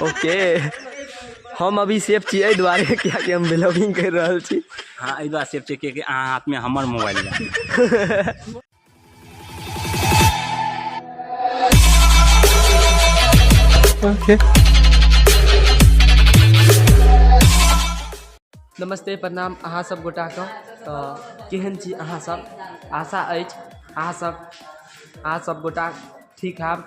Okay हम अभी safe छी एहि दुआरे क्या कि हम ब्लॉगिंग कर रहल छी। हाँ एहि दुआरे सेफ छी कि अहाँ हाथ में हमर मोबाइल है। ओके नमस्ते प्रणाम अहाँ सब गोटा के। तो केहन छी अहाँ सब, आशा अछि अहाँ सब गोटा ठीक हैब।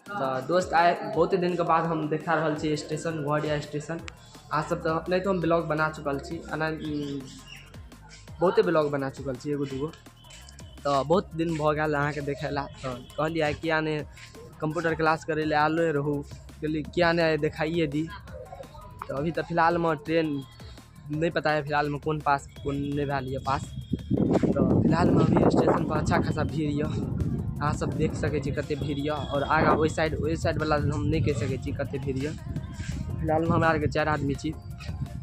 तो दोस्त आए बहुत दिन के बाद हम देखा रहल छी स्टेशन घोड़िया स्टेशन। अहाँ सब तो नहीं तो हम ब्लॉग बना चुकल छी, बहुते ब्लॉग बना चुकल छी एगो दूगो। तो बहुत दिन भ गया अहाँ के देखेला। तो कहलिए किया ने कंप्यूटर क्लास करे ले आलो रहू, कहलिए किया ने दिखाइए दी। तो अभी तो फिलहाल में ट्रेन नहीं पता है फिलहाल में कौन पास कौन नहीं भैल है पास। तो फिलहाल में अभी स्टेशन पर अच्छा खासा भीड़ है, अहाँ सब देख सके छी कते भीड़ है। और आगा ओहि साइड वाला हम नहीं कह सके छी कते भीड़ है। फिलहाल में हमरा के 4 आदमी छी,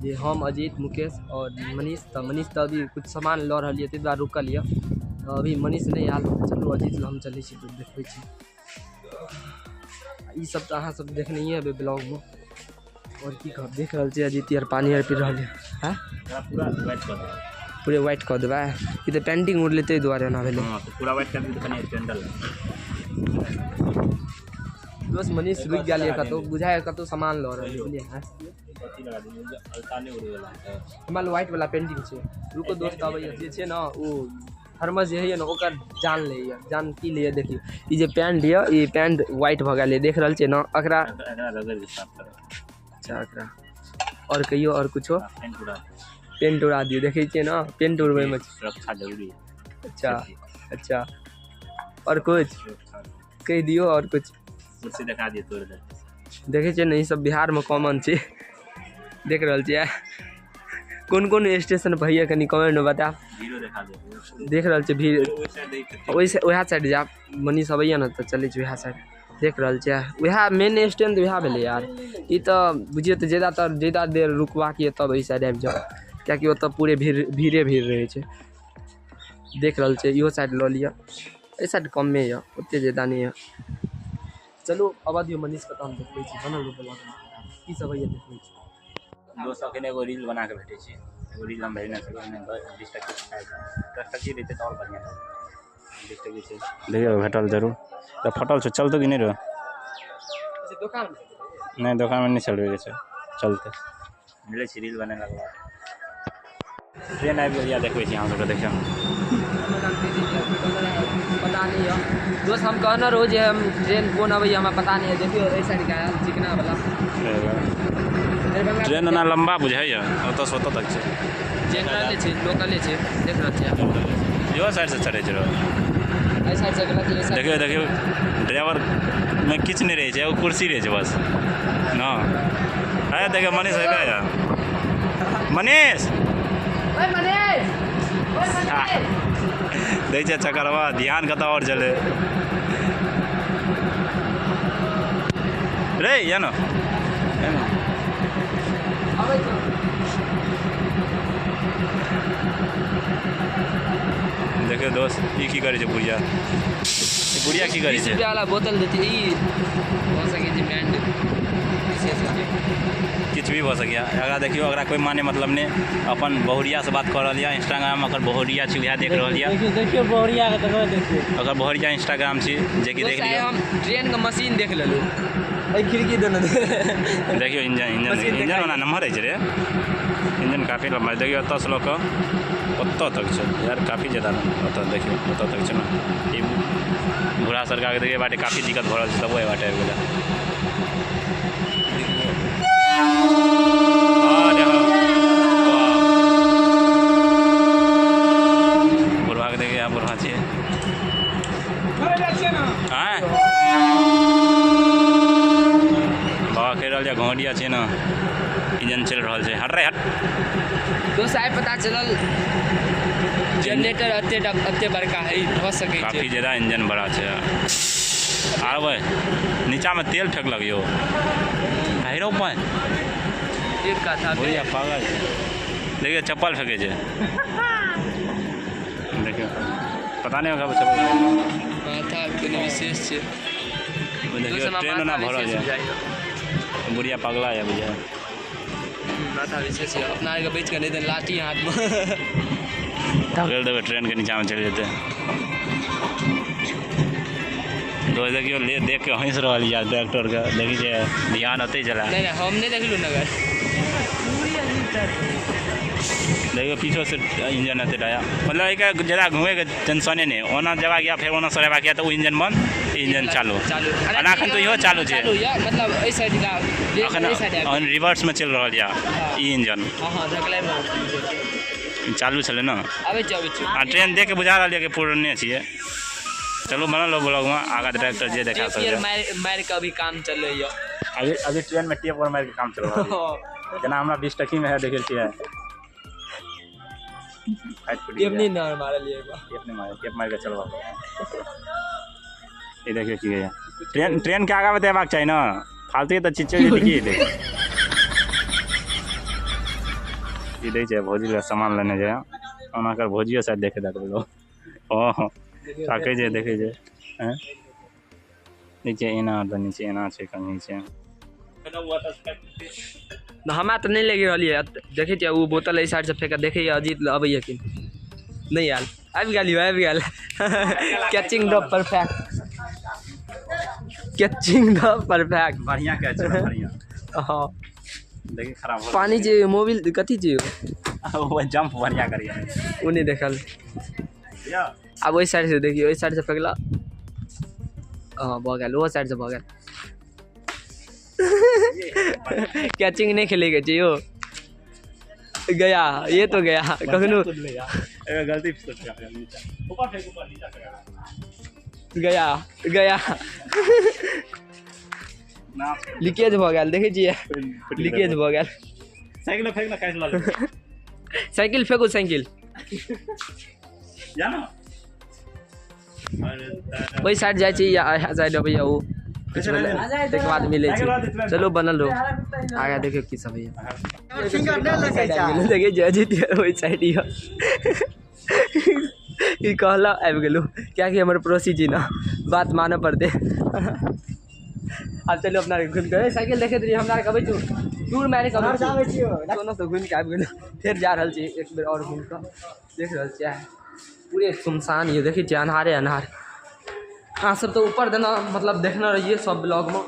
जे हम अजीत मुकेश और मनीष। तो मनीष तो अभी कुछ सामान लऽ रहल है ताहि दुआरे रुकल है। तो अभी मनीष नहीं आयल, चलू अजीत हम चले छी तो देखै छी। ई सब तो अहाँ सब देखने ही है ब्लॉग में। और की कह देख रहल छी अजीत यार पानी आर पी रहल है। हाँ पूरा व्हाइट कर दे, पूरे व्हाइट कऽ देबै कि तो पेंटिंग उड़ लेते दुआरे ना भेलै। हाँ तो पूरा व्हाइट कर दे, कनी स्टैंडर्ड दोस्त मनीष रुक गया कतौ, बुझाए कतौ सामान लऽ रहल बुझलिए। हाँ पत्ती लगा दी अल्टा नहीं उड़े वाला है, हमरा व्हाइट वाला पेंटिंग छै। रुको दोस्त अबै जे छै ना ओ थर्मस जे है ना ओकर जान ले जान की ले देखियो। ई जे पैंट है ई पैंट व्हाइट भ गेल देख रहल छै ना एकरा रगड़ के साफ कर। अच्छा एकरा और कहियो और कुछो पेंट उड़ा दियो देखे छिए ना पेंट उड़बै में सुरक्षा जरूरी है। अच्छा और कुछ कह दियो और कुछ कुर्सी दिखा दिए तोड़ दे। देखे छिए ना ई सब बिहार में कॉमन छै, देख रहल छिए। कौन कौन स्टेशन पर है कनी कमेंट में बता। भीड़ो दिखा दे, देख रहल छै भीड़ वएह साइड जाब मनीष अबैया ना तो चले छै वएह साइड। देख रहल छिए वएह मेन स्टैंड वएह भेलै यार। ई तो बुझिए तो ज़्यादा देर रुकबाक ये तब इस साइड आबि जाओ, क्या कि ओतऽ पूरे भीड़े रहे छै। देख रहल छै इहो साइड लऽ लिअ, एहि साइड कमे है ओते ज़्यादा नहीं है। चलू अब दियो मनीष के तो हम देखबै छी बनल ब्लॉग की सब है देखबै छी। दोस्तों के एगो रील बना के भेटे छी, एगो रील हम भेजने छी 20 टका देते तो और बढ़िया है। 20 टका छै देखियो भेटल जरूर। तो फटल छै चलतो कि नहीं रो दुकान नहीं दुकान में नहीं चलबे छै चलते मिले छी रील बने लगवा। ट्रेन आबि गेल या देखबै छी अहाँ सबके देखियो पता नहीं है दोस्त। हम कहना रहो जे हम ट्रेन कौन अबै हमरा पता नहीं है। देखियो एहि साइड का चिकना वाला ट्रेन ना लंबा बुझाइए ओतऽ से ओतऽ तक छै, जनरले छै लोकले छै। देख रहल छिए इहो साइड से चढ़े छै रो एहि साइड से गलत है। देखियो ड्राइवर में किछ नहीं रहे छै, एगो कुर्सी रहे छै बस ना। है देखियो मनीष है क्या मनीष देख छै चक्करवा ध्यान कतौ और चले रे या ना। देखियो दोस्त ई की करे छै बुढ़िया की करे छै वाला बोतल देती ई हो सके छै बैंड किछ भी हो सकिया। अगर देखियो अगर कोई माने मतलब ने अपन बहुरिया से बात कर रहल है इंस्टाग्राम अगर बहुरिया छी वएह देख रहल है। देखियो बहुरिया के देखो देखियो अगर बहुरिया इंस्टाग्राम छी जे कि देख लियो। हम ट्रेन के मशीन देख लेलु ए खिड़की देने देखियो इंजन वाला नंबर है रे इंजन काफी लंबा है। देखियो ओतऽ से लऽ कऽ ओतऽ तक छै यार काफी ज़्यादा ओतऽ देखियो ओतऽ तक छै ना। ई बूढ़ा सरकार के देखिए बाटे काफी दिक्कत भऽ रहल छै तबो बाटे आबि गेलै। बुढ़वा के देखिए बुढ़वा छियै बाबा कहि रहल छै घोड़िया छै ना इंजन चल रहा है। हट रे हट दोस्त आइ पता चलल जनरेटर अते बड़का है हो सके काफ़ी ज़्यादा इंजन बड़ा है। आर भाई नीचा में तेल फेंकलक यो हीरो पान एक का था भैया पागल देखिए चप्पल फेंके छै देखियो पता नहीं होगा चप्पल था विशेष छै देखियो ट्रेन ना भरल है बुढ़िया पगला है बुझा माथा विशेष है अपना आगे बैठ के नहीं तो लाठी हाथ में धकेल देवे ट्रेन के नीचा में चल जेते तो देखियो ले देख के हंस रहल यार डायरेक्टर के देखी जे ध्यान होते चला नहीं हम नहीं देखलू नगर देखियो पीछे से इंजन आते डाया मतलब एक जगह घूमे के टेंशने नहीं ओना जगह गया फिर ओना सरेबा किया तो वो इंजन बंद इंजन चालू अनाखन तो इहो चालू छे मतलब ए साइड का अखन ऑन रिवर्स में चल रहल या ई इंजन हां धकलाई में चालू छले ना आबे छै आ ट्रेन देख के बुझा रहल है कि पुराने छिए चलो बना लो ब्लॉग में आगा डायरेक्टर जे देखा सकते मार के अभी काम चल रही है अभी ट्रेन में टेप पर मार के काम चल रहा है जना हमरा 20 टकी में है देखे छिए टेप नहीं ना मार लिए टेप मार के चलवा ये देखिए की है ट्रेन के आगा बताबाक चाहिए ना फालतू तो चीज लिखिए दे ये दे छै भौजी ले सामान लेने जाए ओना कर भौजियो शायद देखे देख लो ओह ताके जे देखे जे हैं नीचे एना तो नीचे एना छै कहीं छै ना हमरा तो नहीं लगी रही है देखे छियै वो बोतल इस साइड से फेंक देखे अजीत अबै है कि नहीं यार आबि गेल कैचिंग द परफेक्ट बढ़िया कैच है बढ़िया हां देखिए खराब हो पानी जे मोबाइल कथी जे वो जंप बढ़िया करिए वो नहीं देखल या अब वही साइड से देखिए वही साइड से फेंकला हाँ भ गेल वो साइड से भ गेल कैचिंग नहीं खेलेगा चाहिए गया ये तो गया कखनो गलती गया लीकेज भ गेल देखे छिए लीकेज भ गेल साइकिल फेंकना कैसे लगे साइकिल फेंकू साइकिल जानो वही साइड जाए छी या साइड अबैया वो कुछ देख बाद मिले छी चलो बनल रहो आगे देखियो की सब है देखिए जय जीत वही साइड ये ई कहला आबि गेलू क्या कि हमर पड़ोसी जी ना बात माने पड़ते अब चलो अपना घूम के साइकिल देखे रही हमरा कहबै छु दूर मारे के आबै छियो दोनों से घूम के आबि गेलू फिर जा रहल छी एक बेर और घूम के देख रहल छी पूरे सुनसान ये देखिए छी अन्हारे अन्हार हाँ सब तो ऊपर देना मतलब देखना रहिए सब ब्लॉग में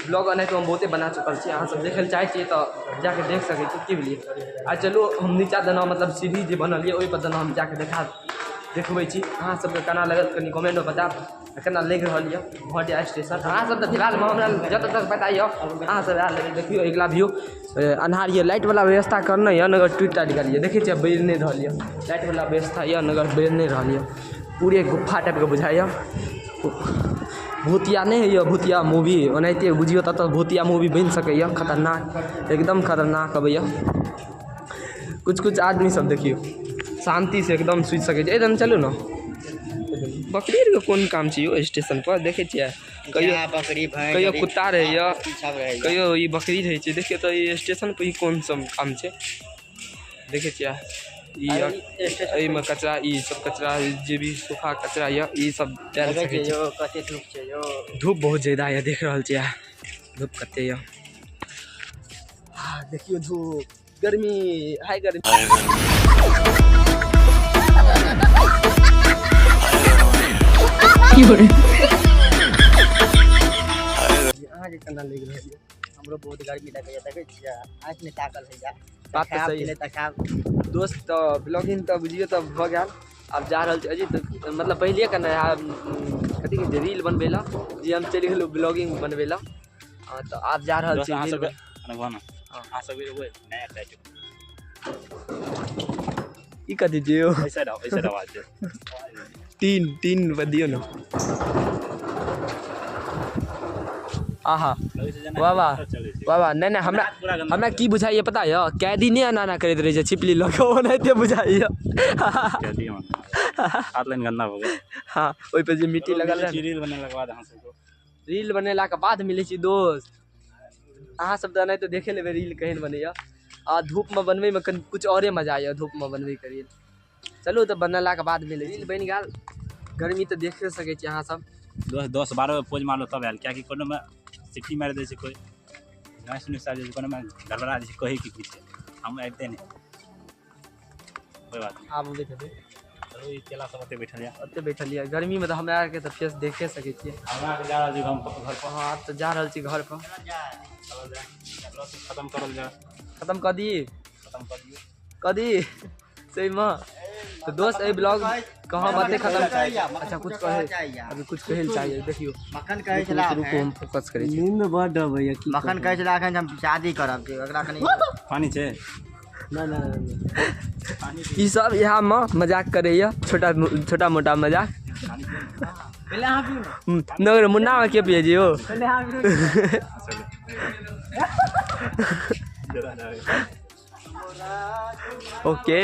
ब्लॉग नहीं तो हम बहुते बना चुकल छी अहाँ सब देखे चाहे छी तो जाके देख सके छी की बुझलिए आ चलो हम नीचा देना मतलब सीढ़ी जो बनल है ओहि पर देना हम जाके देखबै छी अहाँ सबके केना लगल कनी कमेंट में बताब केना लग रहल है भटिया स्टेशन अहाँ सब तो फिलहाल हमरा जत तक बताइए अहाँ सब आयल देखियो अगला व्यू अन्हार ये लाइट वाला व्यवस्था करना है नगर ट्वीट टाइट करिए देखे छियै बैर नहीं रहल है लाइट वाला व्यवस्था है नगर बैर नहीं रहल है पूरे गुफा टाइप के बुझाइए भूतिया नहीं है भूतिया मूवी ओनाहिते बुझियो तत भूतिया मूवी बन सकैए खतरनाक एकदम खतरनाक अबैया कुछ आदमी सब देखियो शांति से एकदम सुति सकै छै एकदम चलू ना बकरी के कोन काम छै यो स्टेशन पर देखे छियै कहियो बकरी कहियो कुत्ता रहैया कहियो ई बकरी रहै छै देखियो तो ई स्टेशन पर ई कोन सब काम छै देखे छियै ई में कचरा ई सब कचरा जे भी सूखा कचरा ये ई सब डाल सकै छै कते धूप छै यो धूप बहुत ज्यादा है देख रहल छियै धूप कते ये देखियो धूप गर्मी हाय गर्मी अहाँ के केना लग रहल है हमरो बहुत गर्मी लगैया देखे छियै आँख में ताकल है या बात तो सही है दोस्त तो ब्लॉगिंग तो बुझियो तो भ गेल अब जा रहल छी अजीत मतलब पहले करना है कथी के रील बनबे ला जी हम चलि गेलू ब्लॉगिंग बनबे ला तो आप जा रहल छी रील हां सब नया टाइप ई कथी जियो ऐसा आवाज दे तीन बदियो ना आहा वाह वाह नहीं हमरा की बुझाइए पता है कैदी नहीं आना करैत रहे छिपली लग ओनाहिते बुझाइए हाथ लाइन गंदा हो गया हाँ ओहि पर जे मिट्टी लगल रहे रील बनेला के बाद अहाँ सबको रील बनेला के बाद मिले छी दोस्त अहाँ सब तो नहीं तो देखे लेबे रील केहन बनैया आ धूप में बनबे में कुछ औरे मजा आया धूप में बनबे के रील चलू तो बनेला के बाद मिले रील बन गेल गर्मी तऽ देखे सकै छी अहाँ सब। 10-12 पोज मारलो तब आयल, किएकि कोनोमे सिटी मारि दै छै कोइ, गाँव सुनी साल कोनोमे गड़बड़ा दै छै, कहै कि किछु हम अबिते नहि, कोइ बात नहीं। आब बैठल चलो ई चेला सब ओते बैठल यऽ, ओते बैठल यऽ गर्मीमे तऽ हमरा आरके तऽ फेस देखे सकै छियै। हमरा आरके जा रहल छी हम घर पर। हाँ आब तऽ जा रहल छी घर पर। चलल जाए, खत्म करल जाए, खत्म कर दी, खत्म कर दियौ। कदी सही में। तो दोस्त ये ब्लॉग कहाँ बातें खत्म। अच्छा कुछ कहे, अभी कुछ कहे चाहिए देखियो। मखन कहै छला रुको हम फोकस करै छी। नींद बड भैया की मखन कहै छला एखन हम शादी करब जे एकरा कनी पानी छै ना ना ई सब यहाँ में मजाक करैया, छोटा छोटा मोटा मजाक। पहले अहाँ पियो नगर मुन्ना में के पिए जी हो। पहले अहाँ पियो ओके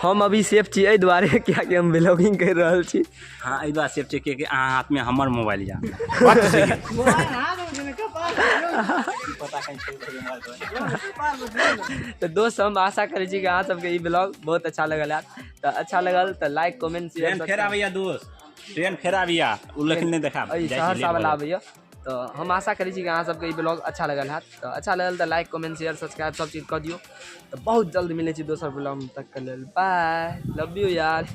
हम अभी सेफ छी एहि दुआरे क्या कि हम ब्लॉगिंग कर रहल छी। हाँ एहि दुआरे सेफ छै कि अहाँ हाथमे हमर मोबाइल यऽ। तो दोस्त हम आशा करै छी कि अहाँ सबके ई ब्लॉग बहुत अच्छा लगल है। तो अच्छा लगल तो लाइक कमेंट शेयर। फेर आबैया दोस्त, ट्रेन फेर आबैया, उ लेकिन नहीं देखा सहरसा वाला आबैया। तो हम आशा करै छी कि अहाँ सबके ई ब्लॉग अच्छा लगल है। तो अच्छा लगल तो लाइक कमेंट शेयर सब्सक्राइब सब चीज कर दियो। तो बहुत जल्द मिले छी दोसर ब्लॉग तक के लेल। बाय, लव यू यार।